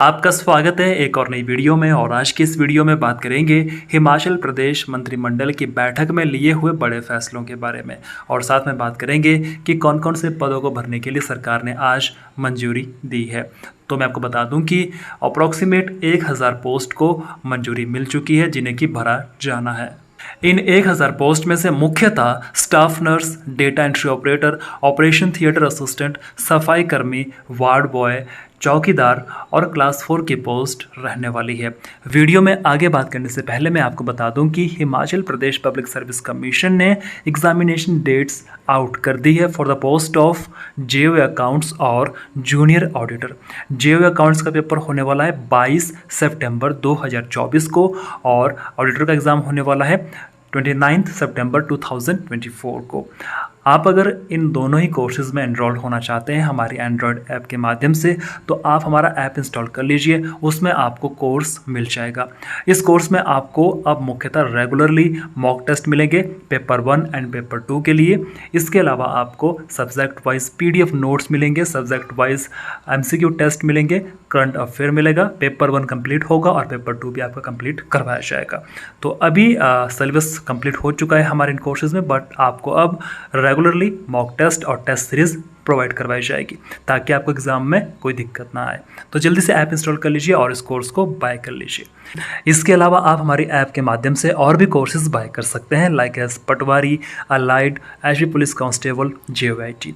आपका स्वागत है एक और नई वीडियो में। और आज की इस वीडियो में बात करेंगे हिमाचल प्रदेश मंत्रिमंडल की बैठक में लिए हुए बड़े फैसलों के बारे में। और साथ में बात करेंगे कि कौन कौन से पदों को भरने के लिए सरकार ने आज मंजूरी दी है। तो मैं आपको बता दूं कि अप्रॉक्सीमेट 1000 पोस्ट को मंजूरी मिल चुकी है जिन्हें कि भरा जाना है। इन 1000 पोस्ट में से मुख्यतः staff nurse, data entry operator, operation theatre assistant, सफाई कर्मी, वार्ड बॉय, चौकीदार और क्लास 4 की पोस्ट रहने वाली है। वीडियो में आगे बात करने से पहले मैं आपको बता दूं कि Himachal Pradesh public service commission ने एग्जामिनेशन डेट्स आउट कर दी है for the post of JO accounts और जूनियर ऑडिटर। जेओ अकाउंट्स का पेपर होने वाला है 22 सितंबर 2024 को और ऑडिटर का एग्ज़ाम होने वाला है 29 सितंबर 2024 को। आप अगर इन दोनों ही कोर्सेज़ में एनरोल्ड होना चाहते हैं हमारी एंड्रॉयड ऐप के माध्यम से तो आप हमारा ऐप इंस्टॉल कर लीजिए, उसमें आपको कोर्स मिल जाएगा। इस कोर्स में आपको अब मुख्यतः रेगुलरली मॉक टेस्ट मिलेंगे पेपर 1 एंड पेपर 2 के लिए। इसके अलावा आपको सब्जेक्ट वाइज PDF नोट्स मिलेंगे, सब्जेक्ट वाइज MCQ टेस्ट मिलेंगे, करंट अफेयर मिलेगा। पेपर 1 कंप्लीट होगा और पेपर 2 भी आपका कंप्लीट करवाया जाएगा। तो अभी सिलेबस कंप्लीट हो चुका है हमारे इन कोर्सेज़ में, बट आपको अब रेगुलरली मॉक टेस्ट और टेस्ट सीरीज प्रोवाइड करवाई जाएगी ताकि आपको एग्जाम में कोई दिक्कत ना आए। तो जल्दी से ऐप इंस्टॉल कर लीजिए और इस कोर्स को बाय कर लीजिए। इसके अलावा आप हमारी ऐप के माध्यम से और भी कोर्सेज बाय कर सकते हैं like as patwari, allied, SD police constable, JOIT।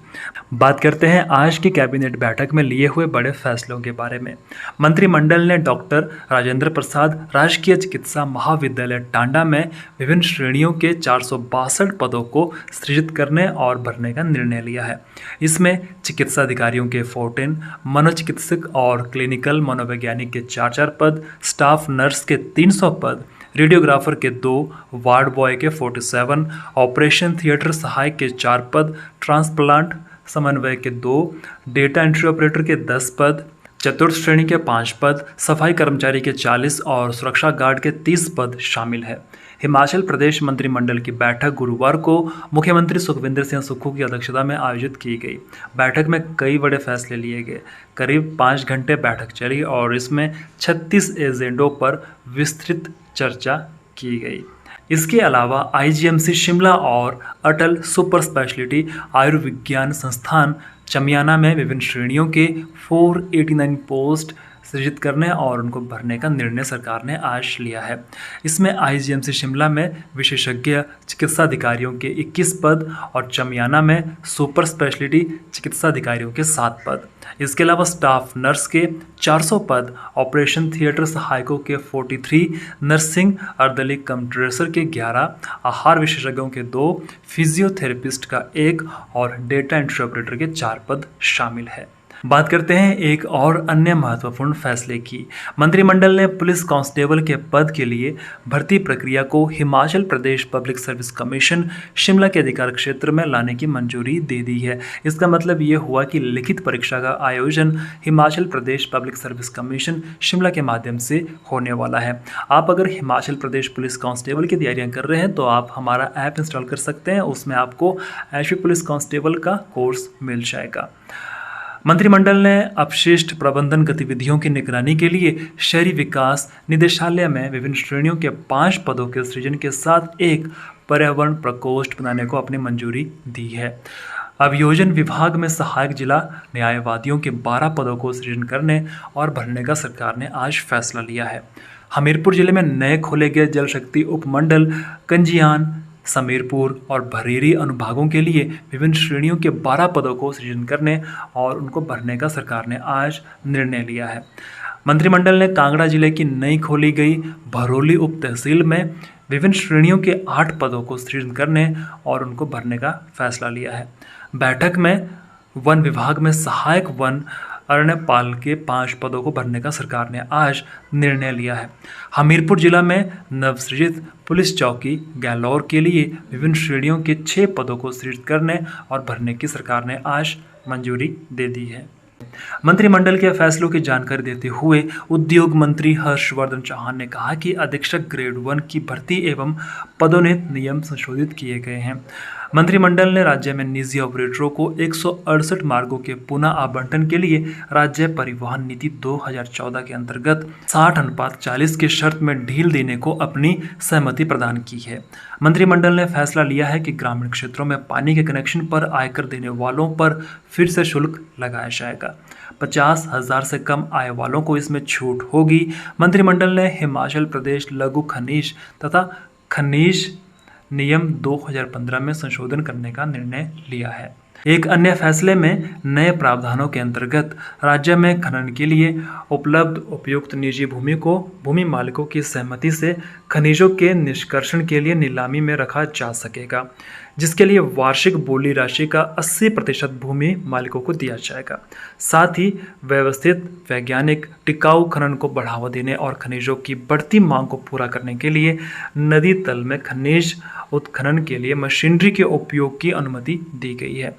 बात करते हैं आज की कैबिनेट बैठक में लिए हुए बड़े फैसलों के बारे में। मंत्रिमंडल ने डॉक्टर राजेंद्र प्रसाद राजकीय चिकित्सा महाविद्यालय टांडा में विभिन्न श्रेणियों के 462 पदों को सृजित करने और भरने का निर्णय लिया है। इसमें चिकित्सा अधिकारियों के 14, मनोचिकित्सक और क्लिनिकल मनोवैज्ञानिक के 4 पद, स्टाफ नर्स के 300 पद, रेडियोग्राफर के 2, वार्ड बॉय के 47, ऑपरेशन थिएटर सहायक के 4 पद, ट्रांसप्लांट समन्वय के 2, डेटा एंट्री ऑपरेटर के 10 पद, चतुर्थ श्रेणी के 5 पद, सफाई कर्मचारी के 40 और सुरक्षा गार्ड के 30 पद शामिल है। हिमाचल प्रदेश मंत्रिमंडल की बैठक गुरुवार को मुख्यमंत्री सुखविंदर सिंह सुक्खू की अध्यक्षता में आयोजित की गई। बैठक में कई बड़े फैसले लिए गए। करीब 5 घंटे बैठक चली और इसमें 36 एजेंडों पर विस्तृत चर्चा की गई। इसके अलावा IGMC शिमला और अटल सुपर स्पेशलिटी आयुर्विज्ञान संस्थान चमियाना में विभिन्न श्रेणियों के 489 पोस्ट सृजित करने और उनको भरने का निर्णय सरकार ने आज लिया है। इसमें IGMC शिमला में विशेषज्ञ चिकित्सा अधिकारियों के 21 पद और चमियाना में सुपर स्पेशलिटी चिकित्सा अधिकारियों के 7 पद। इसके अलावा स्टाफ नर्स के 400 पद, ऑपरेशन थिएटर सहायकों के 43, नर्सिंग अर्धलिक कम ड्रेसर के 11, आहार विशेषज्ञों के 2, फिजियोथेरेपिस्ट का 1 और डेटा एंट्री ऑपरेटर के 4 पद शामिल है। बात करते हैं एक और अन्य महत्वपूर्ण फैसले की। मंत्रिमंडल ने पुलिस कांस्टेबल के पद के लिए भर्ती प्रक्रिया को Himachal Pradesh public service commission Shimla के अधिकार क्षेत्र में लाने की मंजूरी दे दी है। इसका मतलब ये हुआ कि लिखित परीक्षा का आयोजन Himachal Pradesh public service commission Shimla के माध्यम से होने वाला है। आप अगर हिमाचल प्रदेश पुलिस कांस्टेबल की तैयारियां कर रहे हैं तो आप हमारा ऐप इंस्टॉल कर सकते हैं, उसमें आपको एसडी पुलिस कांस्टेबल का कोर्स मिल जाएगा। मंत्रिमंडल ने अपशिष्ट प्रबंधन गतिविधियों की निगरानी के लिए शहरी विकास निदेशालय में विभिन्न श्रेणियों के 5 पदों के सृजन के साथ एक पर्यावरण प्रकोष्ठ बनाने को अपनी मंजूरी दी है। अभियोजन विभाग में सहायक जिला न्यायवादियों के 12 पदों को सृजन करने और भरने का सरकार ने आज फैसला लिया है। हमीरपुर जिले में नए खोले गए जल शक्ति उपमंडल कंजियान, समीरपुर और भरेरी अनुभागों के लिए विभिन्न श्रेणियों के 12 पदों को सृजन करने और उनको भरने का सरकार ने आज निर्णय लिया है। मंत्रिमंडल ने कांगड़ा जिले की नई खोली गई भरोली उप तहसील में विभिन्न श्रेणियों के 8 पदों को सृजन करने और उनको भरने का फैसला लिया है। बैठक में वन विभाग में सहायक वन अरण्यपाल के 5 पदों को भरने का सरकार ने आज निर्णय लिया है। हमीरपुर जिला में नवसृजित पुलिस चौकी गैलोर के लिए विभिन्न श्रेणियों के 6 पदों को सृजित करने और भरने की सरकार ने आज मंजूरी दे दी है। मंत्रिमंडल के फैसलों की जानकारी देते हुए उद्योग मंत्री हर्षवर्धन चौहान ने कहा कि अधीक्षक ग्रेड 1 की भर्ती एवं पदोन्नति नियम संशोधित किए गए हैं। मंत्रिमंडल ने राज्य में निजी ऑपरेटरों को 168 मार्गों के पुनः आवंटन के लिए राज्य परिवहन नीति 2014 के अंतर्गत 60:40 की शर्त में ढील देने को अपनी सहमति प्रदान की है। मंत्रिमंडल ने फैसला लिया है कि ग्रामीण क्षेत्रों में पानी के कनेक्शन पर आयकर देने वालों पर फिर से शुल्क लगाया जाएगा। 50,000 से कम आय वालों को इसमें छूट होगी। मंत्रिमंडल ने हिमाचल प्रदेश लघु खनिज तथा खनिज नियम 2015 में संशोधन करने का निर्णय लिया है। एक अन्य फैसले में नए प्रावधानों के अंतर्गत राज्य में खनन के लिए उपलब्ध उपयुक्त निजी भूमि को भूमि मालिकों की सहमति से खनिजों के निष्कर्षण के लिए नीलामी में रखा जा सकेगा, जिसके लिए वार्षिक बोली राशि का 80% भूमि मालिकों को दिया जाएगा। साथ ही व्यवस्थित, वैज्ञानिक, टिकाऊ खनन को बढ़ावा देने और खनिजों की बढ़ती मांग को पूरा करने के लिए नदी तल में खनिज उत्खनन के लिए मशीनरी के उपयोग की अनुमति दी गई है।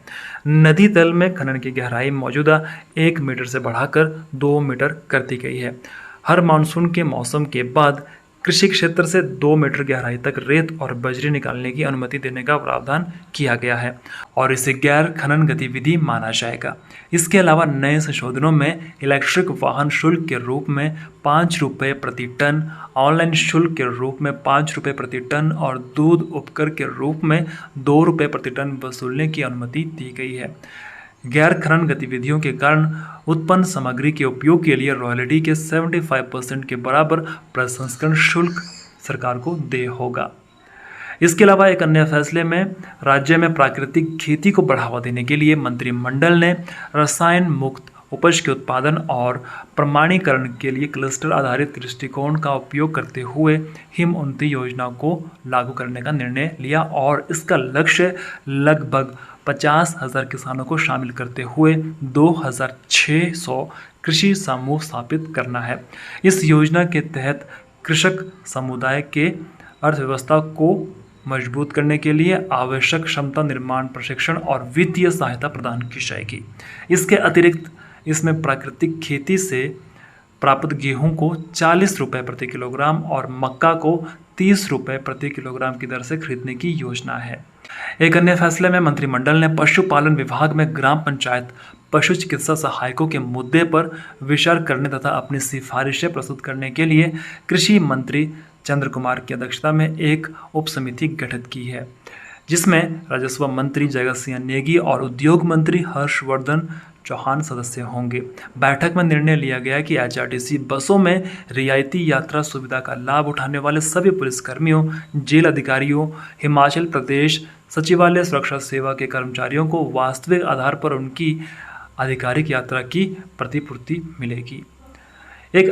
नदी तल में खनन की गहराई मौजूदा 1 मीटर से बढ़ाकर 2 मीटर कर दी गई है। हर मानसून के मौसम के बाद कृषि क्षेत्र से 2 मीटर गहराई तक रेत और बजरी निकालने की अनुमति देने का प्रावधान किया गया है और इसे गैर खनन गतिविधि माना जाएगा। इसके अलावा नए संशोधनों में इलेक्ट्रिक वाहन शुल्क के रूप में 5 रुपये प्रति टन, ऑनलाइन शुल्क के रूप में 5 रुपये प्रति टन और दूध उपकर के रूप में 2 रुपये प्रति टन वसूलने की अनुमति दी गई है। गैर खनन गतिविधियों के कारण उत्पन्न सामग्री के उपयोग के लिए रॉयल्टी के 75% के बराबर प्रसंस्करण शुल्क सरकार को देय होगा। इसके अलावा एक अन्य फैसले में राज्य में प्राकृतिक खेती को बढ़ावा देने के लिए मंत्रिमंडल ने रसायन मुक्त उपज के उत्पादन और प्रमाणीकरण के लिए क्लस्टर आधारित दृष्टिकोण का उपयोग करते हुए हिम उन्नति योजना को लागू करने का निर्णय लिया और इसका लक्ष्य लगभग 50,000 किसानों को शामिल करते हुए 2,600 कृषि समूह स्थापित करना है। इस योजना के तहत कृषक समुदाय के अर्थव्यवस्था को मजबूत करने के लिए आवश्यक क्षमता निर्माण, प्रशिक्षण और वित्तीय सहायता प्रदान की जाएगी। इसके अतिरिक्त इसमें प्राकृतिक खेती से प्राप्त गेहूं को 40 रुपये प्रति किलोग्राम और मक्का को 30 रुपये प्रति किलोग्राम की दर से खरीदने की योजना है। एक अन्य फैसले में मंत्रिमंडल ने पशुपालन विभाग में ग्राम पंचायत पशु चिकित्सा सहायकों के मुद्दे पर विचार करने तथा अपनी सिफारिशें प्रस्तुत करने के लिए कृषि मंत्री चंद्र कुमार की अध्यक्षता में एक उप समिति गठित की है, जिसमें राजस्व मंत्री जगत सिंह नेगी और उद्योग मंत्री हर्षवर्धन चौहान सदस्य होंगे। बैठक में निर्णय लिया गया कि HRTC बसों में रियायती यात्रा सुविधा का लाभ उठाने वाले सभी पुलिसकर्मियों, जेल अधिकारियों, हिमाचल प्रदेश सचिवालय सुरक्षा सेवा के कर्मचारियों को वास्तविक आधार पर उनकी आधिकारिक यात्रा की प्रतिपूर्ति मिलेगी। एक